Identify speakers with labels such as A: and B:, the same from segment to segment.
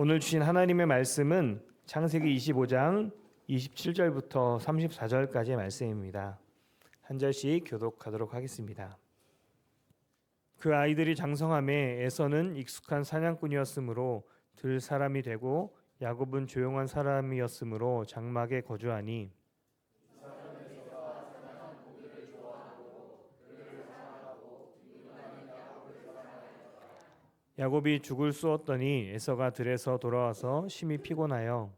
A: 오늘 주신 하나님의 말씀은 창세기 25장 27절부터 34절까지의 말씀입니다. 한 절씩 교독하도록 하겠습니다. 그 아이들이 장성함에 에서는 익숙한 사냥꾼이었으므로 들 사람이 되고 야곱은 조용한 사람이었으므로 장막에 거주하니 야곱이 죽을 쑤었더니 에서가 들에서 돌아와서 심히 피곤하여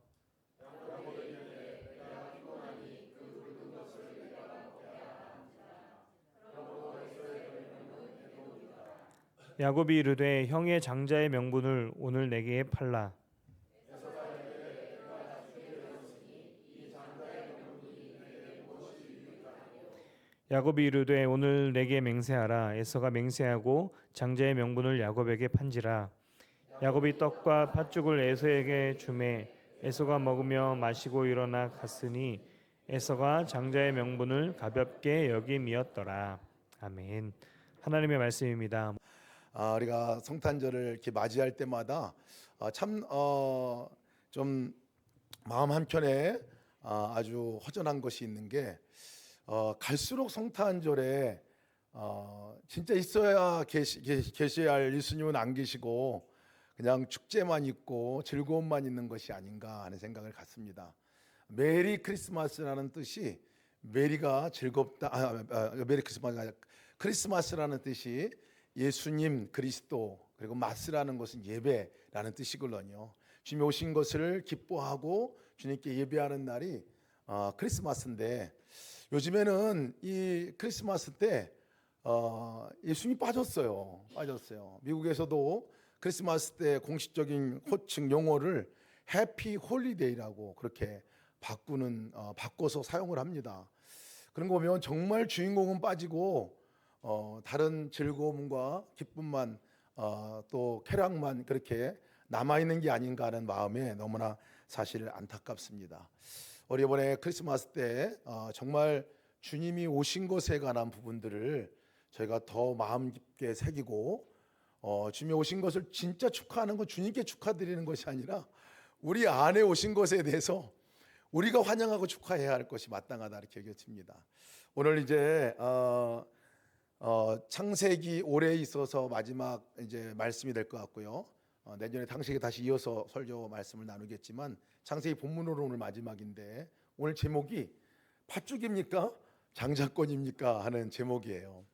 A: 야곱이 이르되 형의 장자의 명분을 오늘 내게 팔라. 야곱이 이르되 오늘 내게 맹세하라. 에서가 맹세하고 장자의 명분을 야곱에게 판지라. 야곱이 떡과 팥죽을 에서에게 주매 에서가 먹으며 마시고 일어나 갔으니 에서가 장자의 명분을 가볍게 여김이었더라. 아멘. 하나님의 말씀입니다.
B: 우리가 성탄절을 이렇게 맞이할 때마다 좀 마음 한켠에 아주 허전한 것이 있는 게 갈수록 성탄절에 진짜 있어야 계셔야 할 예수님은 안 계시고 그냥 축제만 있고 즐거움만 있는 것이 아닌가 하는 생각을 갖습니다. 메리 크리스마스라는 뜻이 메리가 즐겁다. 메리 크리스마스가 크리스마스라는 뜻이 예수님 그리스도 그리고 마스라는 것은 예배라는 뜻이거든요. 주님이 오신 것을 기뻐하고 주님께 예배하는 날이 크리스마스인데 요즘에는 이 크리스마스 때 예수님이 빠졌어요. 미국에서도 크리스마스 때 공식적인 호칭 용어를 해피 홀리데이라고 그렇게 바꿔서 사용을 합니다. 그런 거 보면 정말 주인공은 빠지고 다른 즐거움과 기쁨만 또 쾌락만 그렇게 남아있는 게 아닌가 하는 마음에 너무나 사실 안타깝습니다. 우리 이번에 크리스마스 때 정말 주님이 오신 것에 관한 부분들을 저희가 더 마음 깊게 새기고 주님이 오신 것을 진짜 축하하는 건 주님께 축하드리는 것이 아니라 우리 안에 오신 것에 대해서 우리가 환영하고 축하해야 할 것이 마땅하다 이렇게 여겨집니다. 오늘 이제 창세기 올해에 있어서 마지막 이제 말씀이 될 것 같고요. 내년에 창세기 다시 이어서 설교 말씀을 나누겠지만 창세기 본문으로 오늘 마지막인데 오늘 제목이 팥죽입니까? 장자권입니까? 하는 제목이에요.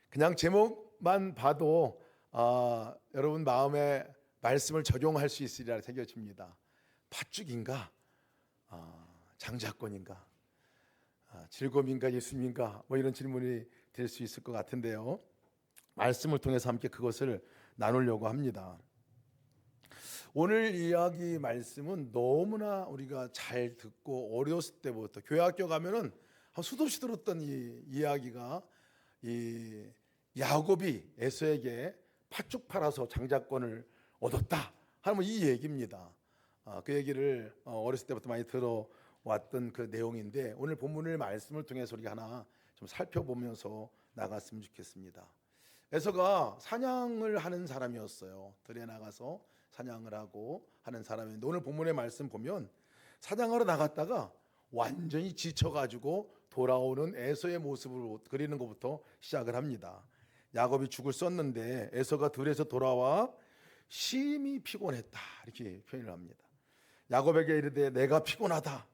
B: 그냥 제목만 봐도 여러분 마음에 말씀을 적용할 수 있으리라 새겨집니다. 팥죽인가? 장자권인가? 즐거움인가? 예수님인가? 뭐 이런 질문이 될 수 있을 것 같은데요. 말씀을 통해서 함께 그것을 나누려고 합니다. 오늘 이야기 말씀은 너무나 우리가 잘 듣고 어렸을 때부터 교회 학교 가면은 수도 없이 들었던 이 이야기가 이 야곱이 에서에게 팥죽 팔아서 장자권을 얻었다 하는 이 얘기입니다. 그 얘기를 어렸을 때부터 많이 들어왔던 그 내용인데 오늘 본문을 말씀을 통해서 우리가 하나 좀 살펴보면서 나갔으면 좋겠습니다. 에서가 사냥을 하는 사람이었어요. 들에 나가서 사냥을 하고 하는 사람인데 오늘 본문의 말씀 보면 사냥하러 나갔다가 완전히 지쳐가지고 돌아오는 에서의 모습을 그리는 것부터 시작을 합니다. 야곱이 죽을 썼는데 에서가 들에서 돌아와 심히 피곤했다 이렇게 표현을 합니다. 야곱에게 이르되 내가 피곤하다.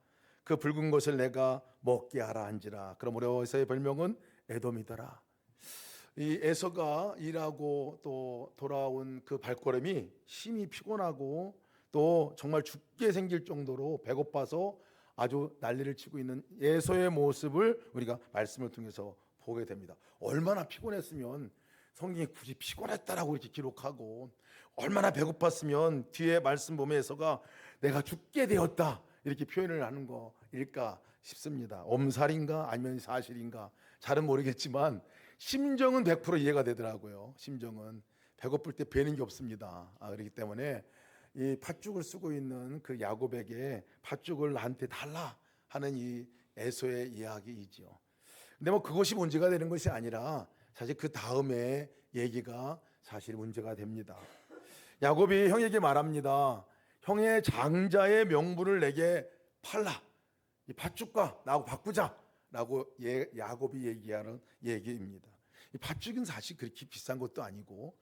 B: 그 붉은 것을 내가 먹게 하라 한지라. 그러므로 에서의 별명은 에돔이더라. 이 에서가 일하고 또 돌아온 그 발걸음이 심히 피곤하고 또 정말 죽게 생길 정도로 배고파서 아주 난리를 치고 있는 에서의 모습을 우리가 말씀을 통해서 보게 됩니다. 얼마나 피곤했으면 성경이 굳이 피곤했다라고 이렇게 기록하고 얼마나 배고팠으면 뒤에 말씀 보면 에서가 내가 죽게 되었다 이렇게 표현을 하는 거일까 싶습니다. 엄살인가 아니면 사실인가 잘은 모르겠지만 심정은 100% 이해가 되더라고요. 심정은 배고플 때 배는 게 없습니다. 그렇기 때문에 이 팥죽을 쓰고 있는 그 야곱에게 팥죽을 나한테 달라 하는 이 에서의 이야기이지요. 근데 뭐 그것이 문제가 되는 것이 아니라 사실 그 다음에 얘기가 사실 문제가 됩니다. 야곱이 형에게 말합니다. 형의 장자의 명분을 내게 팔라. 이 팥죽과 나하고 바꾸자라고 야곱이 얘기하는 얘기입니다. 이 팥죽은 사실 그렇게 비싼 것도 아니고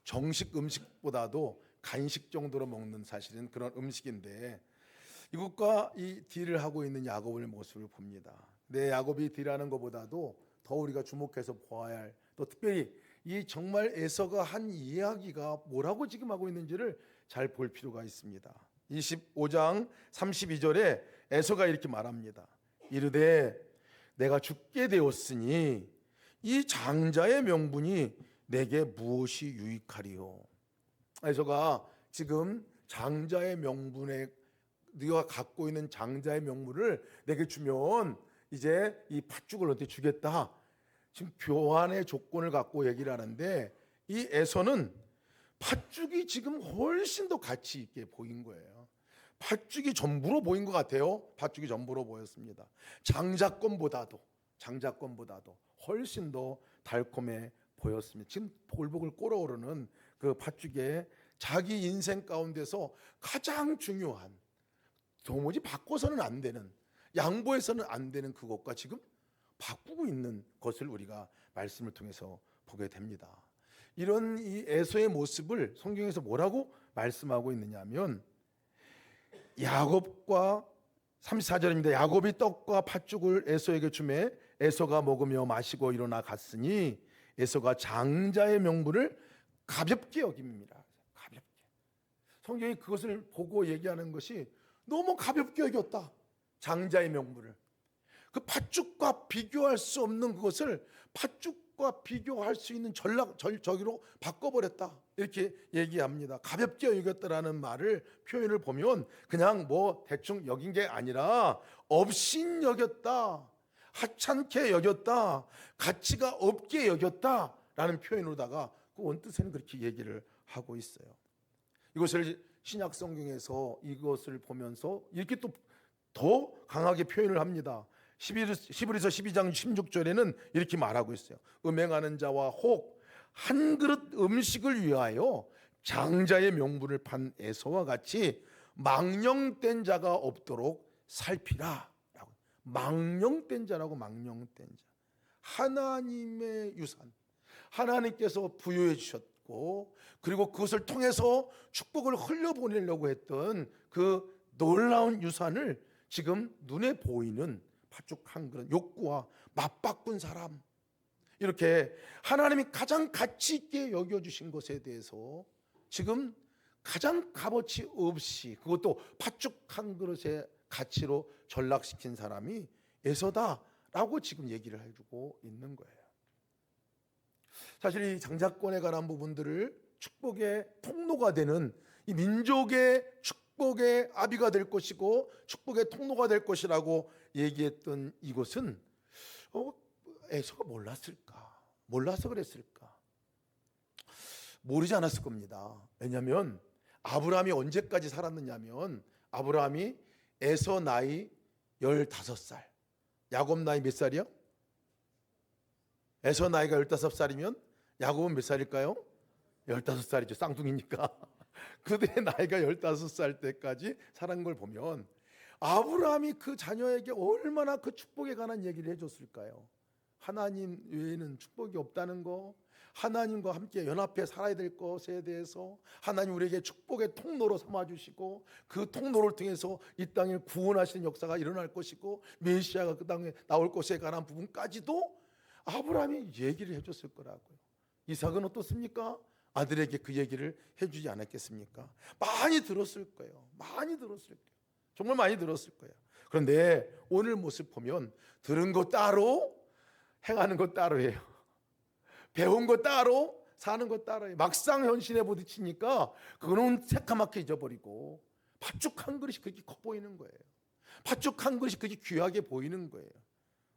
B: 정식 음식보다도 간식 정도로 먹는 사실은 그런 음식인데 이것과 이 딜을 하고 있는 야곱의 모습을 봅니다. 내 야곱이 딜하는 것보다도 더 우리가 주목해서 보아야 할, 또 특별히 이 정말 에서가 한 이야기가 뭐라고 지금 하고 있는지를 잘 볼 필요가 있습니다. 25장 32절에 에서가 이렇게 말합니다. 이르되 내가 죽게 되었으니 이 장자의 명분이 내게 무엇이 유익하리요. 에서가 지금 장자의 명분에 네가 갖고 있는 장자의 명분을 내게 주면 이제 이 팥죽을 너한테 주겠다. 지금 교환의 조건을 갖고 얘기를 하는데 이 에서는 팥죽이 지금 훨씬 더 가치 있게 보인 거예요. 팥죽이 전부로 보인 것 같아요. 팥죽이 전부로 보였습니다. 장자권보다도 훨씬 더 달콤해 보였습니다. 지금 볼복을 끓어오르는 그 팥죽에 자기 인생 가운데서 가장 중요한, 도무지 바꿔서는 안 되는, 양보해서는 안 되는 그것과 지금 바꾸고 있는 것을 우리가 말씀을 통해서 보게 됩니다. 이런 이 에서의 모습을 성경에서 뭐라고 말씀하고 있느냐면 야곱과 34절입니다. 야곱이 떡과 팥죽을 에서에게 주매 에서가 먹으며 마시고 일어나 갔으니 에서가 장자의 명분을 가볍게 여깁니다. 가볍게. 성경이 그것을 보고 얘기하는 것이 너무 가볍게 여겼다. 장자의 명분을. 그 팥죽과 비교할 수 없는 그것을 팥죽과 비교할 수 있는 저기로 바꿔버렸다. 이렇게 얘기합니다. 가볍게 여겼다라는 말을 표현을 보면 그냥 뭐 대충 여긴 게 아니라 업신 여겼다. 하찮게 여겼다. 가치가 없게 여겼다라는 표현으로다가 그 원뜻에는 그렇게 얘기를 하고 있어요. 이것을 신약 성경에서 이것을 보면서 이렇게 또 더 강하게 표현을 합니다. 히브리서 12장 16절에는 이렇게 말하고 있어요. 음행하는 자와 혹 한 그릇 음식을 위하여 장자의 명분을 판 에서와 같이 망령된 자가 없도록 살피라. 망령된 자라고. 망령된 자, 하나님의 유산, 하나님께서 부여해 주셨고 그리고 그것을 통해서 축복을 흘려보내려고 했던 그 놀라운 유산을 지금 눈에 보이는 팥죽 한 그릇 욕구와 맞바꾼 사람, 이렇게 하나님이 가장 가치 있게 여겨주신 것에 대해서 지금 가장 값어치 없이 그것도 팥죽 한 그릇의 가치로 전락시킨 사람이 에서다라고 지금 얘기를 해주고 있는 거예요. 사실 이 장자권에 관한 부분들을 축복의 통로가 되는, 이 민족의 축복의 아비가 될 것이고 축복의 통로가 될 것이라고 얘기했던 이것은 에서가 몰라서 그랬을까? 모르지 않았을 겁니다. 왜냐하면 아브라함이 언제까지 살았느냐면 아브라함이 에서 나이 15살, 야곱 나이 몇 살이요? 에서 나이가 15살이면 야곱은 몇 살일까요? 15살이죠. 쌍둥이니까. 그들의 나이가 15살 때까지 살은 걸 보면 아브라함이 그 자녀에게 얼마나 그 축복에 관한 얘기를 해줬을까요? 하나님 외에는 축복이 없다는 거, 하나님과 함께 연합해 살아야 될 것에 대해서 하나님 우리에게 축복의 통로로 삼아주시고 그 통로를 통해서 이 땅을 구원하시는 역사가 일어날 것이고 메시아가 그 땅에 나올 것에 관한 부분까지도 아브라함이 얘기를 해줬을 거라고요. 이삭은 어떻습니까? 아들에게 그 얘기를 해주지 않았겠습니까? 많이 들었을 거예요. 정말 많이 들었을 거예요. 그런데 오늘 모습 보면 들은 거 따로, 행하는 거 따로예요. 배운 거 따로, 사는 거 따로예요. 막상 현실에 부딪히니까 그거는 새까맣게 잊어버리고 팥죽 한 그릇이 그렇게 커 보이는 거예요. 팥죽 한 그릇이 그렇게 귀하게 보이는 거예요.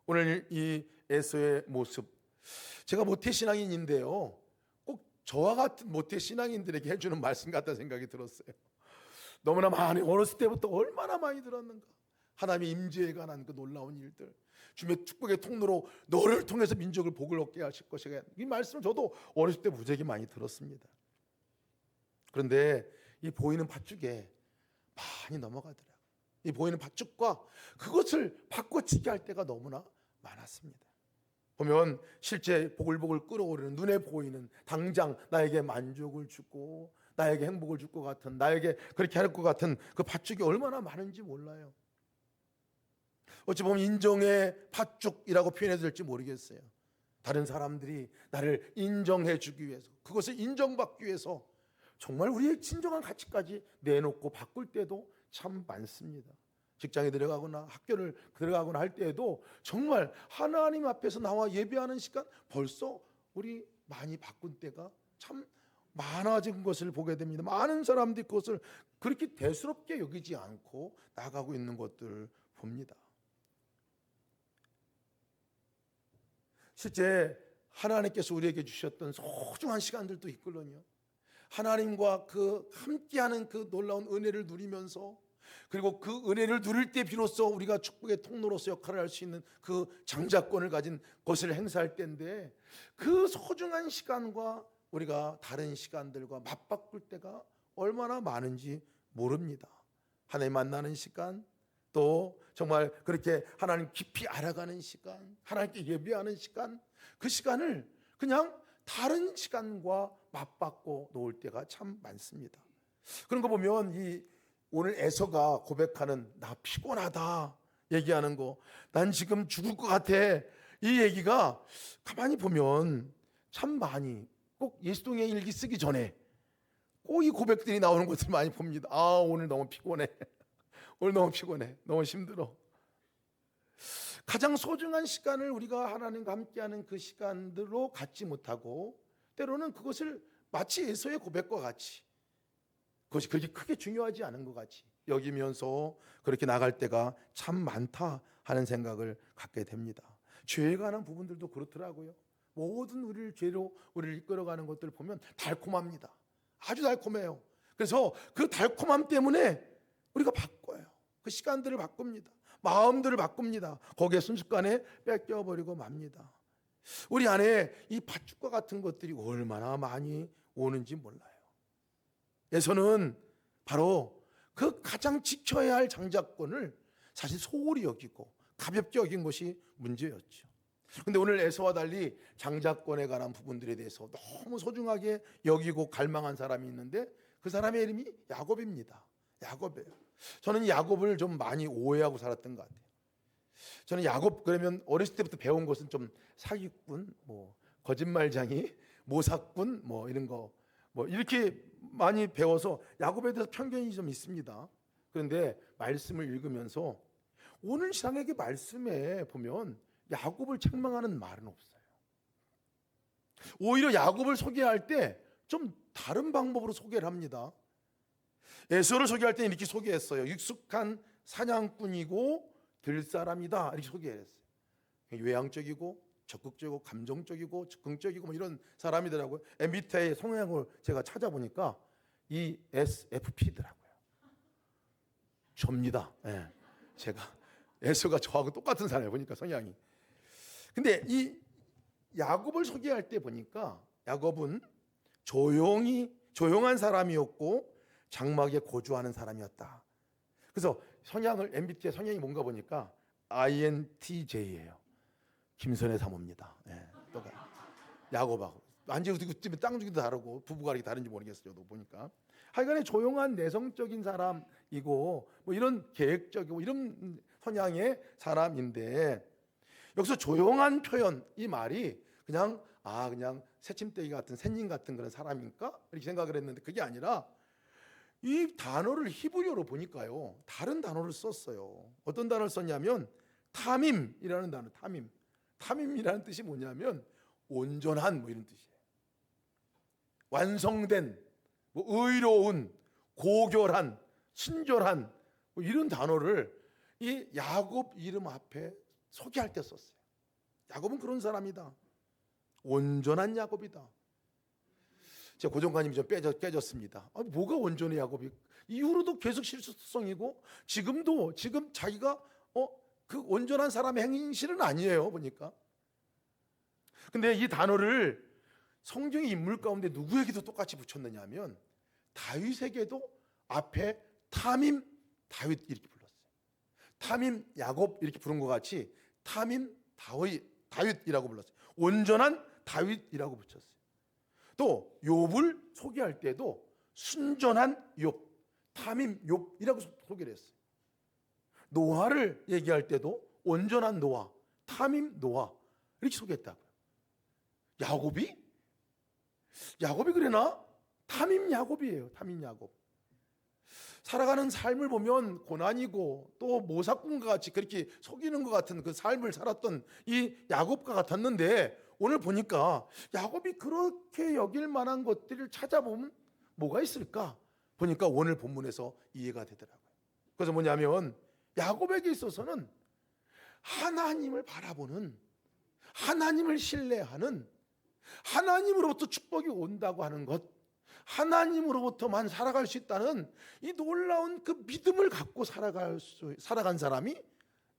B: 오늘 이 에서의 모습, 제가 모태신앙인인데요, 꼭 저와 같은 모태신앙인들에게 해주는 말씀 같다는 생각이 들었어요. 너무나 많이, 어렸을 때부터 얼마나 많이 들었는가. 하나님의 임재에 관한 그 놀라운 일들, 주님의 축복의 통로로 너를 통해서 민족을 복을 얻게 하실 것이다. 이 말씀을 저도 어렸을 때 무지하게 많이 들었습니다. 그런데 이 보이는 밭죽에 많이 넘어가더라고요. 이 보이는 밭죽과 그것을 바꿔치기 할 때가 너무나 많았습니다. 보면 실제 보글보글 끓어오르는 눈에 보이는 당장 나에게 만족을 주고 나에게 행복을 줄 것 같은, 나에게 그렇게 할 것 같은 그 밭죽이 얼마나 많은지 몰라요. 어찌 보면 인정의 팥죽이라고 표현해도 될지 모르겠어요. 다른 사람들이 나를 인정해 주기 위해서, 그것을 인정받기 위해서 정말 우리의 진정한 가치까지 내놓고 바꿀 때도 참 많습니다. 직장에 들어가거나 학교를 들어가거나 할 때에도 정말 하나님 앞에서 나와 예배하는 시간 벌써 우리 많이 바꾼 때가 참 많아진 것을 보게 됩니다. 많은 사람들이 그것을 그렇게 대수롭게 여기지 않고 나가고 있는 것들을 봅니다. 실제 하나님께서 우리에게 주셨던 소중한 시간들도 있거든요. 하나님과 그 함께하는 그 놀라운 은혜를 누리면서, 그리고 그 은혜를 누릴 때 비로소 우리가 축복의 통로로서 역할을 할 수 있는 그 장자권을 가진 것을 행사할 때인데, 그 소중한 시간과 우리가 다른 시간들과 맞바꿀 때가 얼마나 많은지 모릅니다. 하나님 만나는 시간, 또 정말 그렇게 하나님 깊이 알아가는 시간, 하나님께 예배하는 시간, 그 시간을 그냥 다른 시간과 맞바꿔 놓을 때가 참 많습니다. 그런 거 보면 이 오늘 에서가 고백하는 나 피곤하다 얘기하는 거, 난 지금 죽을 것 같아, 이 얘기가 가만히 보면 참 많이 꼭 예수동의 일기 쓰기 전에 꼭 이 고백들이 나오는 것을 많이 봅니다. 아, 오늘 너무 피곤해. 오늘 너무 피곤해. 너무 힘들어. 가장 소중한 시간을 우리가 하나님과 함께하는 그 시간들로 갖지 못하고, 때로는 그것을 마치 에서의 고백과 같이 그것이 그렇게 크게 중요하지 않은 것 같이 여기면서 그렇게 나갈 때가 참 많다 하는 생각을 갖게 됩니다. 죄에 관한 부분들도 그렇더라고요. 모든 우리를 죄로 우리를 이끌어가는 것들을 보면 달콤합니다. 아주 달콤해요. 그래서 그 달콤함 때문에 우리가 바꿔요. 그 시간들을 바꿉니다. 마음들을 바꿉니다. 거기에 순식간에 뺏겨버리고 맙니다. 우리 안에 이 팥죽과 같은 것들이 얼마나 많이 오는지 몰라요. 에서는 바로 그 가장 지켜야 할 장자권을 사실 소홀히 여기고 가볍게 여긴 것이 문제였죠. 그런데 오늘 에서와 달리 장자권에 관한 부분들에 대해서 너무 소중하게 여기고 갈망한 사람이 있는데, 그 사람의 이름이 야곱입니다. 야곱이에요. 저는 이 야곱을 좀 많이 오해하고 살았던 것 같아요. 저는 야곱 그러면 어렸을 때부터 배운 것은 좀 사기꾼, 뭐 거짓말쟁이, 모사꾼, 뭐 이런 거, 뭐 이렇게 많이 배워서 야곱에 대해서 편견이 좀 있습니다. 그런데 말씀을 읽으면서 오늘 신앙의 말씀에 보면 야곱을 책망하는 말은 없어요. 오히려 야곱을 소개할 때 좀 다른 방법으로 소개를 합니다. 에서를 소개할 때는 이렇게 소개했어요. 익숙한 사냥꾼이고 들사람이다, 이렇게 소개했어요. 외향적이고 적극적이고 감정적이고 즉흥적이고 뭐 이런 사람이더라고요. MBTI 성향을 제가 찾아보니까 ESFP더라고요. 접니다. 네. 제가 에서가 저하고 똑같은 사람이에요. 보니까 성향이. 근데 이 야곱을 소개할 때 보니까 야곱은 조용한 사람이었고 장막에 고주하는 사람이었다. 그래서 성향을, MBTI 성향이 뭔가 보니까 INTJ예요. 김선의 사모입니다. 네, 야곱하고 완전히 땅 주기도 다르고 부부가 이렇게 다른지 모르겠어요. 보니까 하여간에 조용한 내성적인 사람이고 뭐 이런 계획적이고 이런 성향의 사람인데, 여기서 조용한 표현, 이 말이 그냥 그냥 새침대기 같은 샌님 같은 그런 사람인가 이렇게 생각을 했는데, 그게 아니라 이 단어를 히브리어로 보니까요 다른 단어를 썼어요. 어떤 단어를 썼냐면 탐임이라는 단어. 탐임이라는 뜻이 뭐냐면 온전한, 뭐 이런 뜻이에요. 완성된, 뭐 의로운, 고결한, 친절한, 뭐 이런 단어를 이 야곱 이름 앞에 소개할 때 썼어요. 야곱은 그런 사람이다. 온전한 야곱이다. 제 고정관념이 좀 깨졌습니다. 뭐가 온전해 야곱이? 이후로도 계속 실수성이고 지금 자기가 그 온전한 사람의 행실은 아니에요, 보니까. 근데 이 단어를 성경의 인물 가운데 누구에게도 똑같이 붙였느냐 하면 다윗에게도 앞에 타밈 다윗 이렇게 불렀어요. 타밈 야곱 이렇게 부른 것 같이 타밈 다윗이라고 불렀어요. 온전한 다윗이라고 붙였어요. 또 욥을 소개할 때도 순전한 욥, 타밈 욥이라고 소개를 했어요. 노아를 얘기할 때도 온전한 노아, 타밈 노아 이렇게 소개했다고요. 야곱이 그래나? 타밈 야곱이에요. 타밈 야곱. 살아가는 삶을 보면 고난이고 또 모사꾼과 같이 그렇게 속이는 것 같은 그 삶을 살았던 이 야곱과 같았는데, 오늘 보니까 야곱이 그렇게 여길 만한 것들을 찾아보면 뭐가 있을까? 보니까 오늘 본문에서 이해가 되더라고요. 그래서 뭐냐면 야곱에게 있어서는 하나님을 바라보는, 하나님을 신뢰하는, 하나님으로부터 축복이 온다고 하는 것, 하나님으로부터만 살아갈 수 있다는 이 놀라운 그 믿음을 갖고 살아간 사람이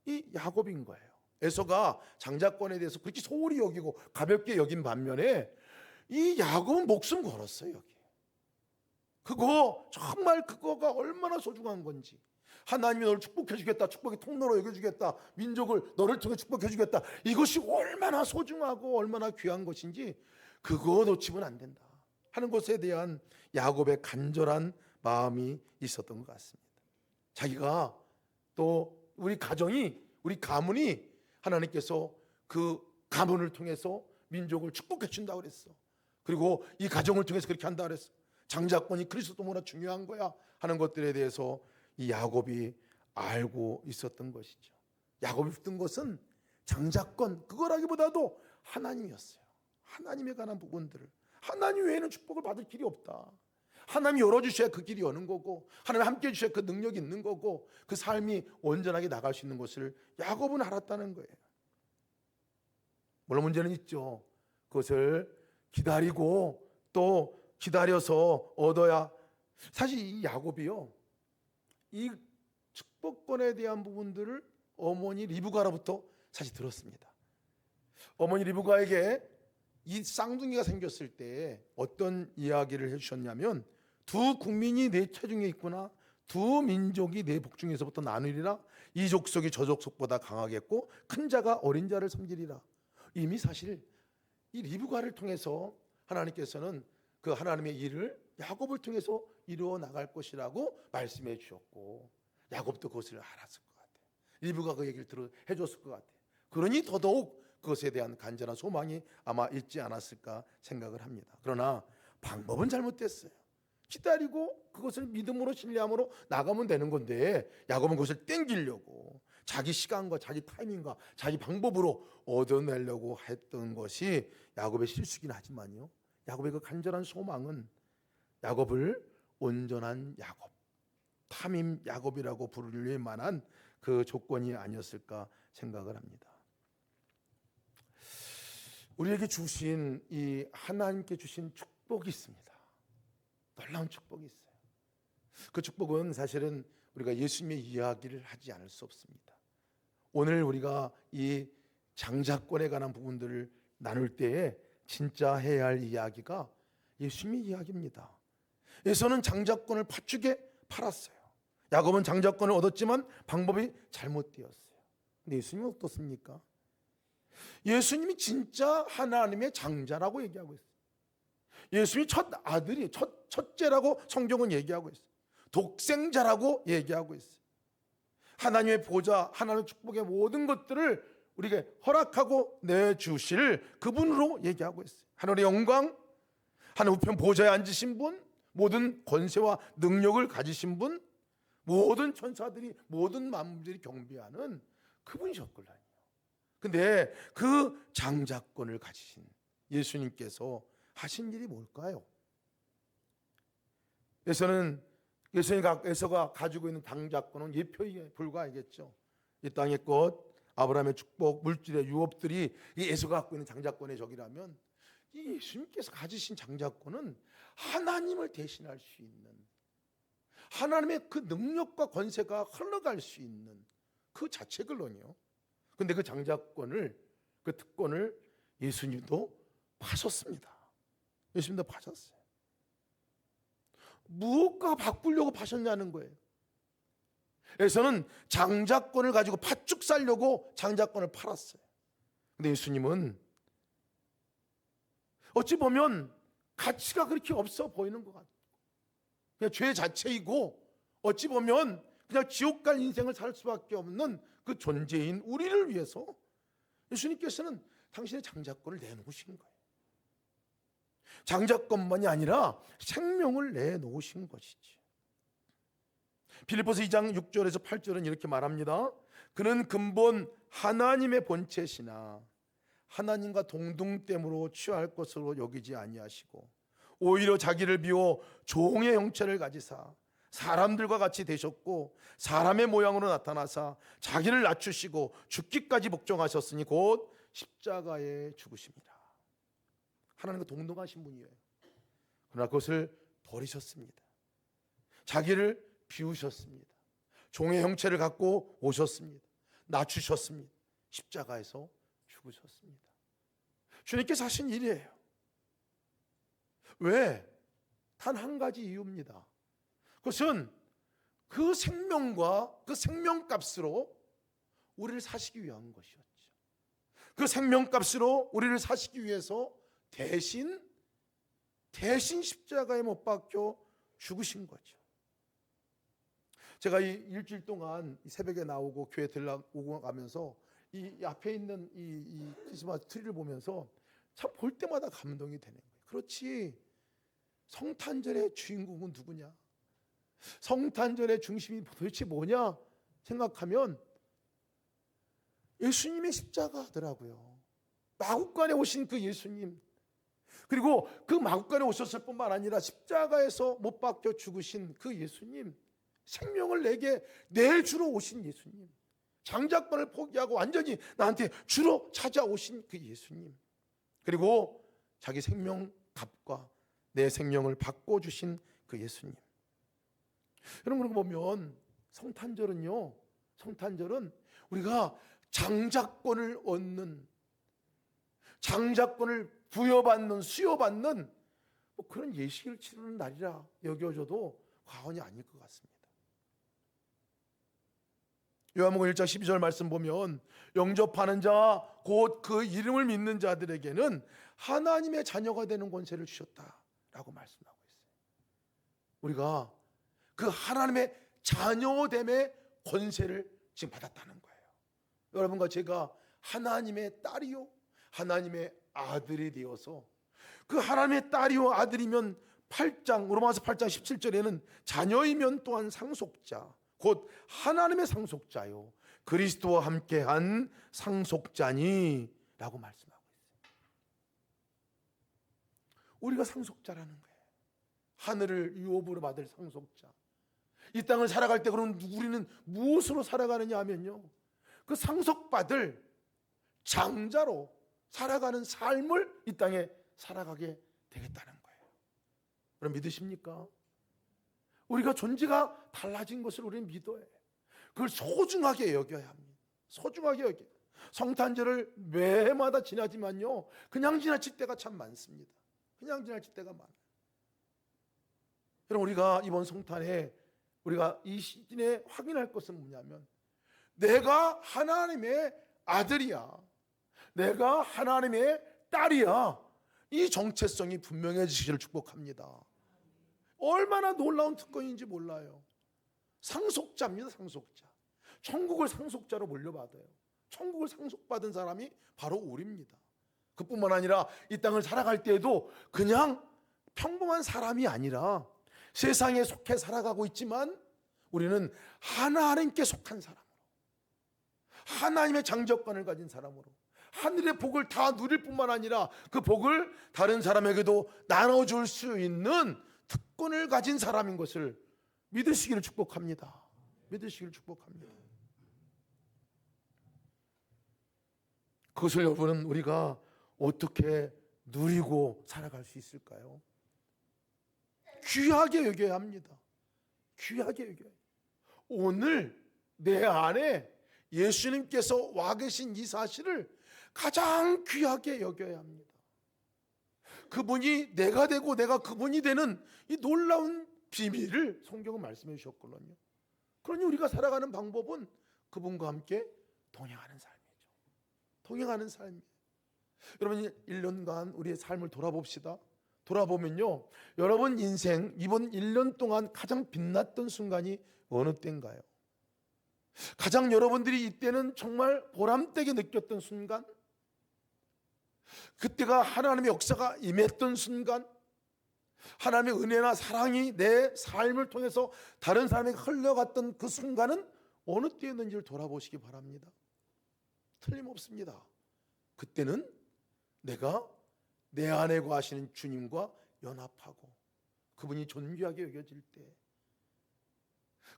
B: 이 야곱인 거예요. 에서가 장자권에 대해서 그렇게 소홀히 여기고 가볍게 여긴 반면에 이 야곱은 목숨 걸었어요. 여기 그거 정말 그거가 얼마나 소중한 건지, 하나님이 너를 축복해 주겠다, 축복의 통로로 여겨주겠다, 민족을 너를 통해 축복해 주겠다, 이것이 얼마나 소중하고 얼마나 귀한 것인지 그거 놓치면 안 된다 하는 것에 대한 야곱의 간절한 마음이 있었던 것 같습니다. 자기가 또 우리 가정이, 우리 가문이 하나님께서 그 가문을 통해서 민족을 축복해 준다고 그랬어. 그리고 이 가정을 통해서 그렇게 한다고 그랬어. 장자권이 그리스도보다 중요한 거야 하는 것들에 대해서 이 야곱이 알고 있었던 것이죠. 야곱이 붙든 것은 장자권 그거라기보다도 하나님이었어요. 하나님에 관한 부분들을, 하나님 외에는 축복을 받을 길이 없다, 하나님이 열어주셔야 그 길이 여는 거고, 하나님 함께 해주셔야 그 능력이 있는 거고, 그 삶이 온전하게 나갈 수 있는 것을 야곱은 알았다는 거예요. 물론 문제는 있죠. 그것을 기다리고 또 기다려서 얻어야, 사실 이 야곱이요, 이 축복권에 대한 부분들을 어머니 리브가로부터 사실 들었습니다. 어머니 리브가에게 이 쌍둥이가 생겼을 때 어떤 이야기를 해주셨냐면, 두 국민이 내 체중에 있구나, 두 민족이 내 복중에서부터 나누리라, 이 족속이 저 족속보다 강하겠고 큰 자가 어린 자를 섬기리라. 이미 사실 이 리브가를 통해서 하나님께서는 그 하나님의 일을 야곱을 통해서 이루어 나갈 것이라고 말씀해 주셨고, 야곱도 그것을 알았을 것 같아요. 리브가 그 얘기를 해줬을 것 같아요. 그러니 더더욱 그것에 대한 간절한 소망이 아마 있지 않았을까 생각을 합니다. 그러나 방법은 잘못됐어요. 기다리고 그것을 믿음으로 신뢰함으로 나가면 되는 건데, 야곱은 그것을 땡기려고 자기 시간과 자기 타이밍과 자기 방법으로 얻어내려고 했던 것이 야곱의 실수긴 하지만요, 야곱의 그 간절한 소망은 야곱을 온전한 야곱, 타밈 야곱이라고 부를 만한 그 조건이 아니었을까 생각을 합니다. 우리에게 주신 이 하나님께 주신 축복이 있습니다. 놀라운 축복이 있어요. 그 축복은 사실은 우리가 예수님의 이야기를 하지 않을 수 없습니다. 오늘 우리가 이 장자권에 관한 부분들을 나눌 때에 진짜 해야 할 이야기가 예수님의 이야기입니다. 에서는 장자권을 팥죽에 팔았어요. 야곱은 장자권을 얻었지만 방법이 잘못되었어요. 근데 예수님은 어떻습니까? 예수님이 진짜 하나님의 장자라고 얘기하고 있어요. 예수님이 첫 아들이, 첫째라고 성경은 얘기하고 있어요. 독생자라고 얘기하고 있어요. 하나님의 보좌, 하나님의 축복의 모든 것들을 우리에게 허락하고 내주실 그분으로 얘기하고 있어요. 하늘의 영광, 하늘 우편 보좌에 앉으신 분, 모든 권세와 능력을 가지신 분, 모든 천사들이, 모든 만물들이 경배하는 그분이셨거든요. 근데 그 장자권을 가지신 예수님께서 하신 일이 뭘까요? 에서가 가지고 있는 장자권은 예표에 불과하겠죠. 이 땅의 것, 아브라함의 축복, 물질의 유업들이 이 에서가 갖고 있는 장자권의 적이라면, 이 예수님께서 가지신 장자권은 하나님을 대신할 수 있는, 하나님의 그 능력과 권세가 흘러갈 수 있는 그 자체걸로요. 근데 그 장자권을, 그 특권을 예수님도 파셨습니다. 예수님도 파셨어요. 무엇과 바꾸려고 파셨냐는 거예요. 에서는 장자권을 가지고 팥죽 살려고 장자권을 팔았어요. 근데 예수님은 어찌 보면 가치가 그렇게 없어 보이는 것 같아요. 그냥 죄 자체이고 어찌 보면 그냥 지옥 갈 인생을 살 수밖에 없는 그 존재인 우리를 위해서 예수님께서는 당신의 장자권을 내놓으신 거예요. 장자권만이 아니라 생명을 내놓으신 것이지. 빌립보서 2장 6절에서 8절은 이렇게 말합니다. 그는 근본 하나님의 본체시나 하나님과 동등됨으로 취할 것으로 여기지 아니하시고 오히려 자기를 비워 종의 형체를 가지사 사람들과 같이 되셨고 사람의 모양으로 나타나사 자기를 낮추시고 죽기까지 복종하셨으니 곧 십자가에 죽으십니다. 하나님과 동등하신 분이에요. 그러나 그것을 버리셨습니다. 자기를 비우셨습니다. 종의 형체를 갖고 오셨습니다. 낮추셨습니다. 십자가에서 죽으셨습니다. 주님께서 하신 일이에요. 왜? 단 한 가지 이유입니다. 그것은 그 생명과 그 생명값으로 우리를 사시기 위한 것이었죠. 그 생명값으로 우리를 사시기 위해서 대신 십자가에 못 박혀 죽으신 거죠. 제가 이 일주일 동안 새벽에 나오고 교회 들어오고 가면서 이 앞에 있는 이 크리스마스 트리를 보면서 참 볼 때마다 감동이 되는 거예요. 그렇지, 성탄절의 주인공은 누구냐? 성탄절의 중심이 도대체 뭐냐 생각하면 예수님의 십자가더라고요. 마구간에 오신 그 예수님, 그리고 그 마구간에 오셨을 뿐만 아니라 십자가에서 못 박혀 죽으신 그 예수님, 생명을 내게 내주러 오신 예수님, 장자권을 포기하고 완전히 나한테 주러 찾아오신 그 예수님, 그리고 자기 생명 값과 내 생명을 바꿔주신 그 예수님. 여러분, 그런 거 보면 성탄절은 우리가 장자권을 얻는, 장자권을 부여받는, 수여받는 뭐 그런 예식을 치르는 날이라 여겨져도 과언이 아닐 것 같습니다. 요한복음 1장 12절 말씀 보면 영접하는 자 곧 그 이름을 믿는 자들에게는 하나님의 자녀가 되는 권세를 주셨다라고 말씀하고 있어요. 우리가 그 하나님의 자녀됨의 권세를 지금 받았다는 거예요. 여러분과 제가 하나님의 딸이요 하나님의 아들이 되어서 그 하나님의 딸이요 아들이면 로마서 8장 17절에는 자녀이면 또한 상속자 곧 하나님의 상속자요 그리스도와 함께한 상속자니 라고 말씀하고 있어요. 우리가 상속자라는 거예요. 하늘을 유업으로 받을 상속자. 이 땅을 살아갈 때 그럼 우리는 무엇으로 살아가느냐 하면요, 그 상속받을 장자로 살아가는 삶을 이 땅에 살아가게 되겠다는 거예요. 여러분 믿으십니까? 우리가 존재가 달라진 것을 우리는 믿어야 해요. 그걸 소중하게 여겨야 합니다. 소중하게 여겨요. 성탄절을 매해마다 지나지만요, 그냥 지나칠 때가 참 많습니다. 그냥 지나칠 때가 많아요. 여러분, 우리가 이번 성탄에 우리가 이 시즌에 확인할 것은 뭐냐면 내가 하나님의 아들이야, 내가 하나님의 딸이야, 이 정체성이 분명해지시기를 축복합니다. 얼마나 놀라운 특권인지 몰라요. 상속자입니다. 상속자. 천국을 상속자로 물려받아요. 천국을 상속받은 사람이 바로 우리입니다. 그뿐만 아니라 이 땅을 살아갈 때에도 그냥 평범한 사람이 아니라 세상에 속해 살아가고 있지만 우리는 하나님께 속한 사람으로, 하나님의 장자권을 가진 사람으로 하늘의 복을 다 누릴 뿐만 아니라 그 복을 다른 사람에게도 나눠줄 수 있는 특권을 가진 사람인 것을 믿으시기를 축복합니다. 믿으시기를 축복합니다. 그것을 여러분은 우리가 어떻게 누리고 살아갈 수 있을까요? 귀하게 여겨야 합니다. 귀하게 여겨야 해요. 오늘 내 안에 예수님께서 와 계신 이 사실을 가장 귀하게 여겨야 합니다. 그분이 내가 되고 내가 그분이 되는 이 놀라운 비밀을 성경은 말씀해 주셨거든요. 그러니 우리가 살아가는 방법은 그분과 함께 동행하는 삶이죠. 동행하는 삶이에요. 여러분 1년간 우리의 삶을 돌아봅시다. 돌아보면요, 여러분 인생 이번 1년 동안 가장 빛났던 순간이 어느 때인가요? 가장 여러분들이 이때는 정말 보람되게 느꼈던 순간, 그때가 하나님의 역사가 임했던 순간, 하나님의 은혜나 사랑이 내 삶을 통해서 다른 사람에게 흘러갔던 그 순간은 어느 때였는지를 돌아보시기 바랍니다. 틀림없습니다. 그때는 내가 내 안에 거하시는 주님과 연합하고 그분이 존귀하게 여겨질 때,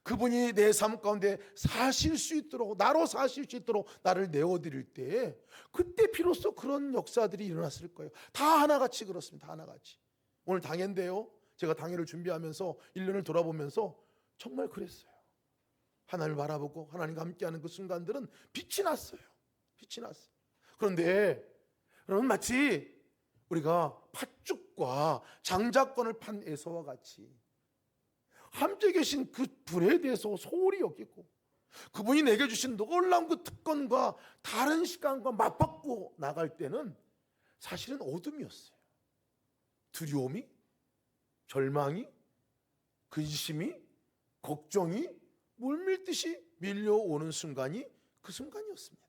B: 그분이 내 삶 가운데 사실 수 있도록, 나로 사실 수 있도록 나를 내어드릴 때, 그때 비로소 그런 역사들이 일어났을 거예요. 다 하나같이 그렇습니다. 다 하나같이. 오늘 당회인데요, 제가 당회를 준비하면서 1년을 돌아보면서 정말 그랬어요. 하나님을 바라보고 하나님과 함께하는 그 순간들은 빛이 났어요. 빛이 났어요. 그런데 여러분, 마치 우리가 팥죽과 장자권을 판 에서와 같이 함께 계신 그 분에 대해서 소홀히 여기고, 그분이 내게 주신 놀라운 그 특권과 다른 시간과 맞바꾸어 나갈 때는 사실은 어둠이었어요. 두려움이, 절망이, 근심이, 걱정이 물밀듯이 밀려오는 순간이 그 순간이었습니다.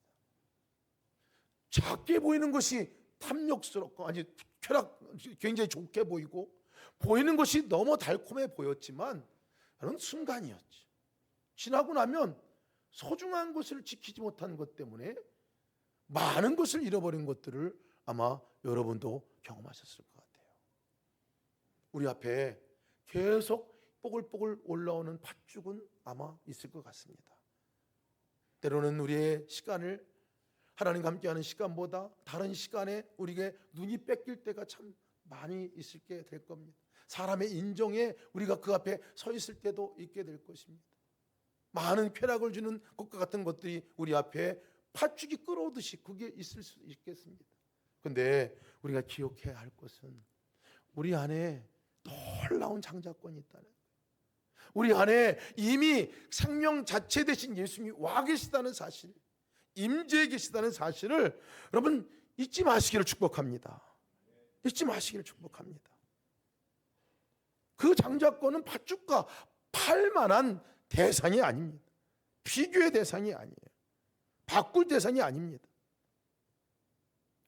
B: 작게 보이는 것이 탐욕스럽고, 아니 굉장히 좋게 보이고, 보이는 것이 너무 달콤해 보였지만 그런 순간이었죠. 지나고 나면 소중한 것을 지키지 못한 것 때문에 많은 것을 잃어버린 것들을 아마 여러분도 경험하셨을 것 같아요. 우리 앞에 계속 뽀글뽀글 올라오는 팥죽은 아마 있을 것 같습니다. 때로는 우리의 시간을 하나님과 함께하는 시간보다 다른 시간에 우리에게 눈이 뺏길 때가 참 많이 있게 될 겁니다. 사람의 인정에 우리가 그 앞에 서 있을 때도 있게 될 것입니다. 많은 쾌락을 주는 것과 같은 것들이 우리 앞에 팥죽이 끓어오듯이 그게 있을 수 있겠습니다. 그런데 우리가 기억해야 할 것은 우리 안에 놀라운 장자권이 있다는 거예요. 우리 안에 이미 생명 자체 되신 예수님이 와 계시다는 사실, 임재해 계시다는 사실을 여러분 잊지 마시기를 축복합니다. 잊지 마시기를 축복합니다. 그 장자권은 팥죽과 팔만한 대상이 아닙니다. 비교의 대상이 아니에요. 바꿀 대상이 아닙니다.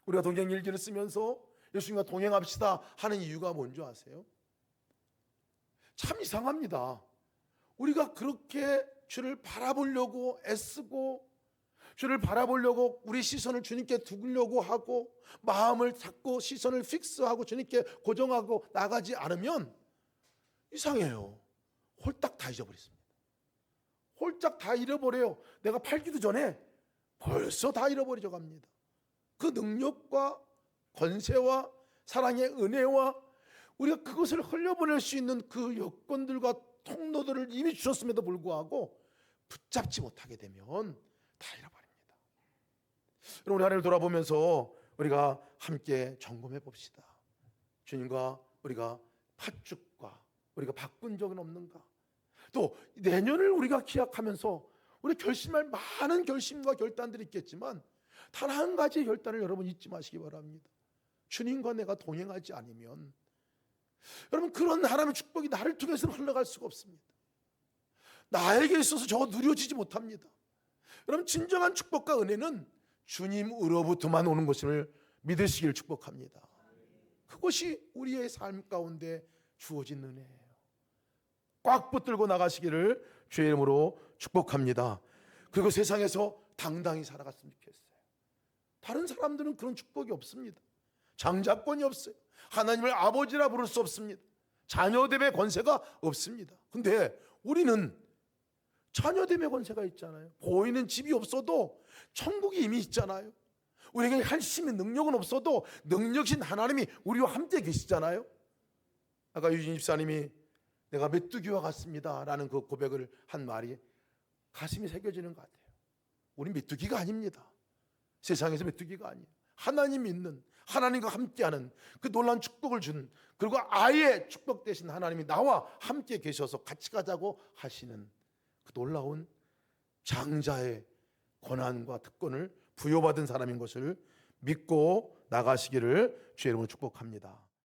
B: 우리가 동행 일기를 쓰면서 예수님과 동행합시다 하는 이유가 뭔지 아세요? 참 이상합니다. 우리가 그렇게 주를 바라보려고 애쓰고, 주를 바라보려고 우리 시선을 주님께 두려고 하고, 마음을 잡고 시선을 픽스하고 주님께 고정하고 나가지 않으면 이상해요. 홀딱 다 잊어버렸습니다. 홀딱 다 잃어버려요. 내가 팔기도 전에 벌써 다 잃어버리져 갑니다. 그 능력과 권세와 사랑의 은혜와 우리가 그것을 흘려보낼 수 있는 그 여건들과 통로들을 이미 주셨음에도 불구하고 붙잡지 못하게 되면 다 잃어버립니다. 여러분, 우리 하나님을 돌아보면서 우리가 함께 점검해 봅시다. 주님과 우리가 팥죽과 우리가 바꾼 적은 없는가? 또 내년을 우리가 기약하면서 우리 결심할 많은 결심과 결단들이 있겠지만 단 한 가지의 결단을 여러분 잊지 마시기 바랍니다. 주님과 내가 동행하지 않으면 여러분 그런 하나님의 축복이 나를 통해서는 흘러갈 수가 없습니다. 나에게 있어서 저거 누려지지 못합니다. 여러분 진정한 축복과 은혜는 주님으로부터만 오는 것을 믿으시길 축복합니다. 그것이 우리의 삶 가운데 주어진 은혜예요. 꽉 붙들고 나가시기를 주의 이름으로 축복합니다. 그리고 세상에서 당당히 살아갔으면 좋겠어요. 다른 사람들은 그런 축복이 없습니다. 장자권이 없어요. 하나님을 아버지라 부를 수 없습니다. 자녀됨의 권세가 없습니다. 근데 우리는 자녀됨의 권세가 있잖아요. 보이는 집이 없어도 천국이 이미 있잖아요. 우리에게 할 힘의 능력은 없어도 능력이신 하나님이 우리와 함께 계시잖아요. 아까 유진 집사님이 내가 메뚜기와 같습니다 라는 그 고백을 한 말이 가슴이 새겨지는 것 같아요. 우린 메뚜기가 아닙니다. 세상에서 메뚜기가 아니에요. 하나님 믿는, 하나님과 함께하는 그 놀라운 축복을 준, 그리고 아예 축복 대신 하나님이 나와 함께 계셔서 같이 가자고 하시는 그 놀라운 장자의 권한과 특권을 부여받은 사람인 것을 믿고 나가시기를 주의 이름으로 축복합니다.